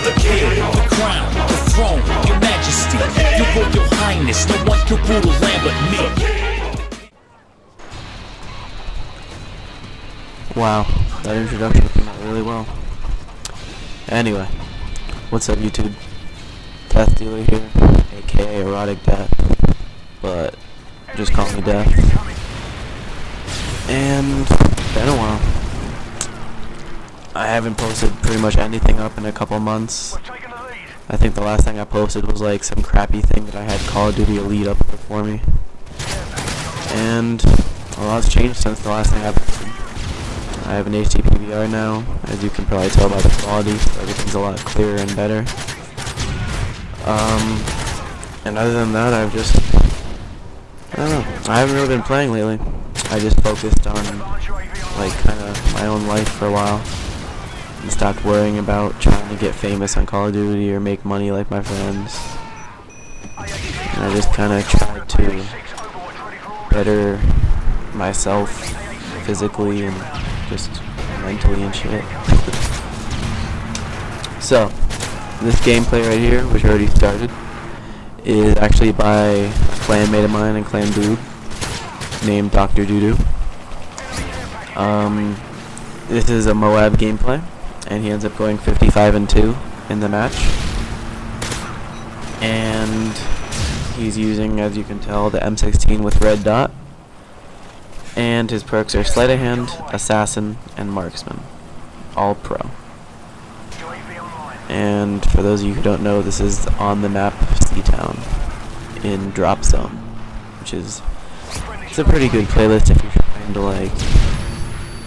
The king, the crown, the throne, your majesty, your royal highness. No one can rule the land but me. Wow, that introduction came out really well. Anyway, what's up YouTube? Death Dealer here, aka Erotic Death, but just call me Death. And been a while. I haven't posted pretty much anything up in a couple months. I think the last thing I posted was like some crappy thing that I had Call of Duty Elite up there for me. And a lot's changed since the last thing I posted. I have an HD PVR now, as you can probably tell by the quality, so everything's a lot clearer and better. And other than that, I don't know, I haven't really been playing lately. I just focused on, like, kind of my own life for a while, and stopped worrying about trying to get famous on Call of Duty or make money like my friends. And I just kind of tried to better myself physically and just mentally and shit. So, this gameplay right here, which already started, is actually by a clanmate of mine in Clan Boob named Dr. Doodoo. This is a Moab gameplay, and he ends up going 55-2 in the match. And he's using, as you can tell, the M16 with red dot. And his perks are Sleight of Hand, Assassin, and Marksman. All pro. And for those of you who don't know, this is on the map Seatown in Drop Zone, which is, it's a pretty good playlist if you're trying to like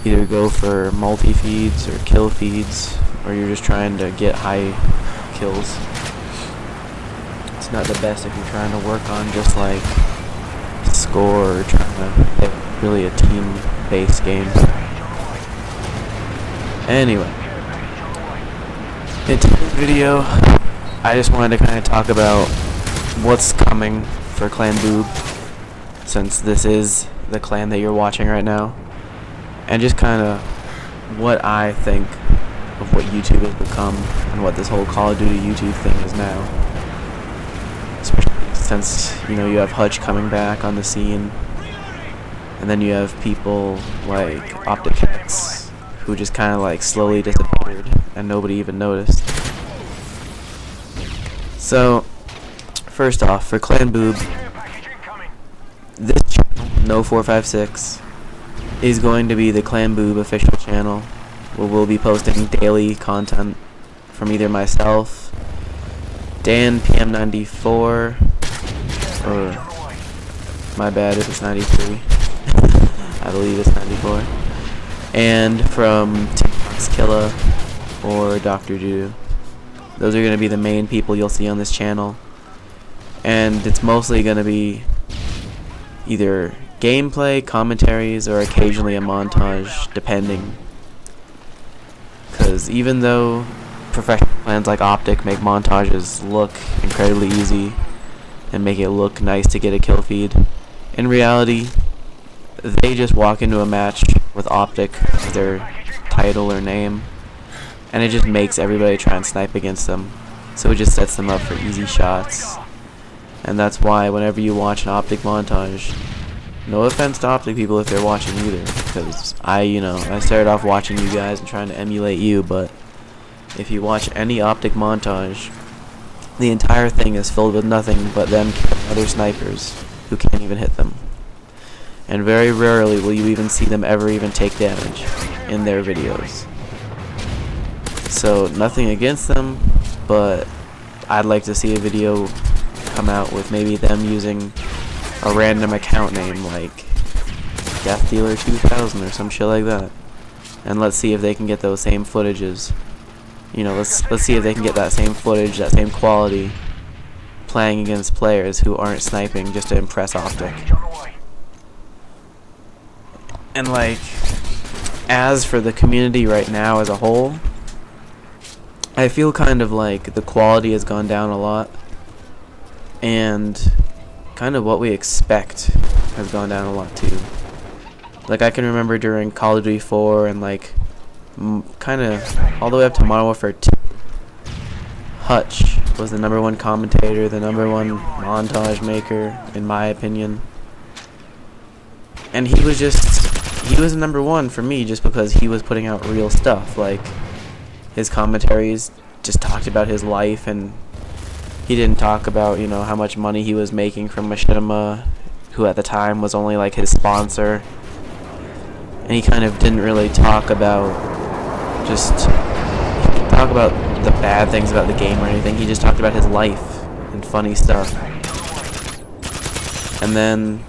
either go for multi-feeds or kill feeds, or you're just trying to get high kills. It's not the best if you're trying to work on just like score or trying to play really a team-based game. Anyway, in today's video, I just wanted to kind of talk about what's coming for Clan Boob, since this is the clan that you're watching right now, and just kind of what I think of what YouTube has become and what this whole Call of Duty YouTube thing is now. Especially since, you know, you have Hutch coming back on the scene, and then you have people like OpticX, who just kind of like slowly disappeared and nobody even noticed. So, first off, for Clan Boob, this channel, No456, is going to be the Clan Boob official channel, where we'll be posting daily content from either myself, Dan PM94, or my bad if it's 93. I believe it's 94. And from Killa or Dr. Doodoo. Those are going to be the main people you'll see on this channel. And it's mostly going to be either gameplay, commentaries, or occasionally a montage, depending. Because even though professional clans like Optic make montages look incredibly easy and make it look nice to get a kill feed, in reality, they just walk into a match with Optic as their title or name, and it just makes everybody try and snipe against them. So it just sets them up for easy shots. And that's why whenever you watch an Optic montage, no offense to Optic people if they're watching either, because I started off watching you guys and trying to emulate you, but if you watch any Optic montage, the entire thing is filled with nothing but them killing other snipers who can't even hit them. And very rarely will you even see them ever even take damage in their videos. So nothing against them, but I'd like to see a video come out with maybe them using a random account name like Death Dealer 2000 or some shit like that. And let's see if they can get those same footages. You know, let's see if they can get that same footage, that same quality, playing against players who aren't sniping just to impress Optic. And like, as for the community right now as a whole, I feel kind of like the quality has gone down a lot, and kind of what we expect has gone down a lot too. Like, I can remember during Call of Duty 4 and like kind of all the way up to Modern Warfare 2, Hutch was the #1 commentator, the #1 montage maker, in my opinion. And he was #1 for me just because he was putting out real stuff. Like, his commentaries just talked about his life, and he didn't talk about, you know, how much money he was making from machinima, who at the time was only like his sponsor. And he kind of didn't really talk about the bad things about the game or anything. He just talked about his life and funny stuff. And then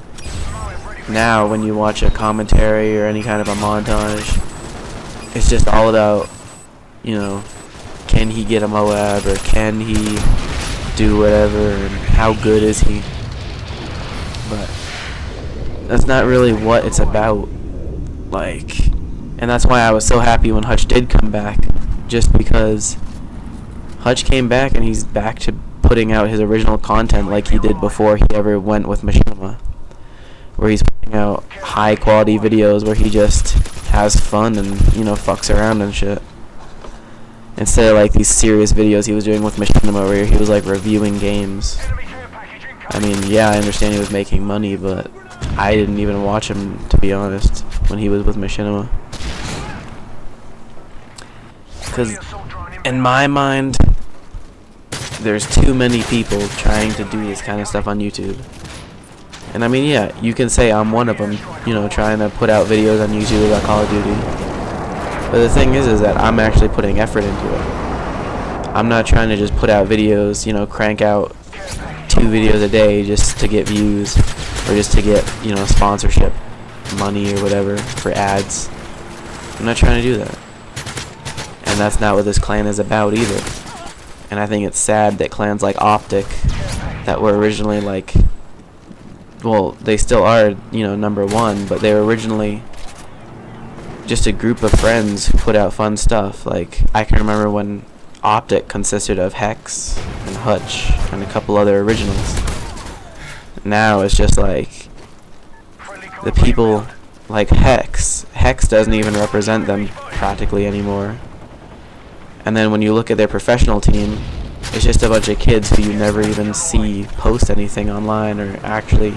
now when you watch a commentary or any kind of a montage, it's just all about, you know, can he get a moab, or can he do whatever, and how good is he? But that's not really what it's about. Like, and that's why I was so happy when Hutch did come back, just because Hutch came back and he's back to putting out his original content like he did before he ever went with machinima, where he's putting out high quality videos where he just has fun and, you know, fucks around and shit, instead of like these serious videos he was doing with machinima where he was like reviewing games. I mean, yeah, I understand he was making money, but I didn't even watch him, to be honest, when he was with machinima, because in my mind there's too many people trying to do this kind of stuff on YouTube. And I mean, yeah, you can say I'm one of them, you know, trying to put out videos on YouTube about Call of Duty. But the thing is that I'm actually putting effort into it. I'm not trying to just put out videos, you know, crank out 2 videos a day just to get views, or just to get, you know, sponsorship money or whatever for ads. I'm not trying to do that. And that's not what this clan is about either. And I think it's sad that clans like Optic, that were originally like, well, they still are, you know, #1, but they were originally just a group of friends who put out fun stuff. Like, I can remember when Optic consisted of Hex and Hutch and a couple other originals. Now it's just like the people like Hex doesn't even represent them practically anymore. And then when you look at their professional team, it's just a bunch of kids who you never even see post anything online or actually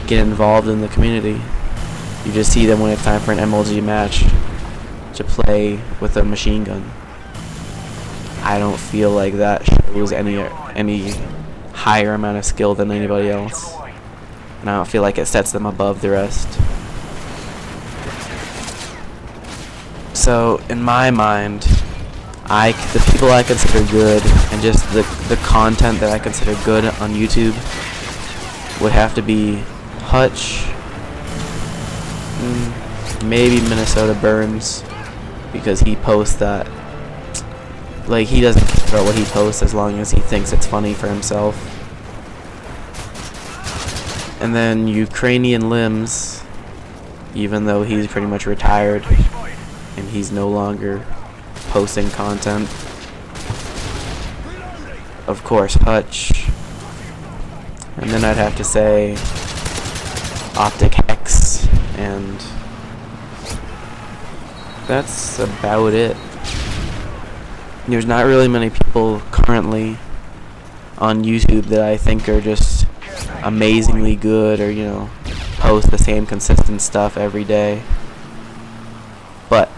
get involved in the community. You just see them when it's time for an MLG match to play with a machine gun. I don't feel like that shows any higher amount of skill than anybody else. And I don't feel like it sets them above the rest. So, in my mind, the people I consider good, and just the content that I consider good on YouTube, would have to be Hutch, maybe Minnesota Burns, because he posts that, like, he doesn't care about what he posts as long as he thinks it's funny for himself. And then Ukrainian Limbs, even though he's pretty much retired and he's no longer posting content. Of course, Hutch. And then I'd have to say Optic Hex, and that's about it. There's not really many people currently on YouTube that I think are just amazingly good, or, you know, post the same consistent stuff every day. But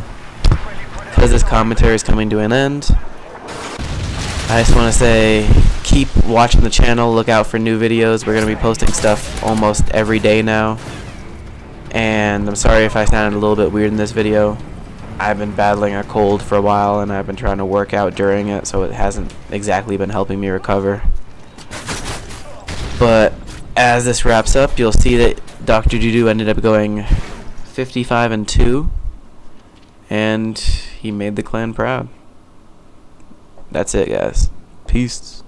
because this commentary is coming to an end, I just want to say keep watching the channel, look out for new videos. We're going to be posting stuff almost every day now. And I'm sorry if I sounded a little bit weird in this video. I've been battling a cold for a while, and I've been trying to work out during it, so it hasn't exactly been helping me recover. But as this wraps up, you'll see that Dr. Doodoo ended up going 55-2, and he made the clan proud. That's it, guys. Peace.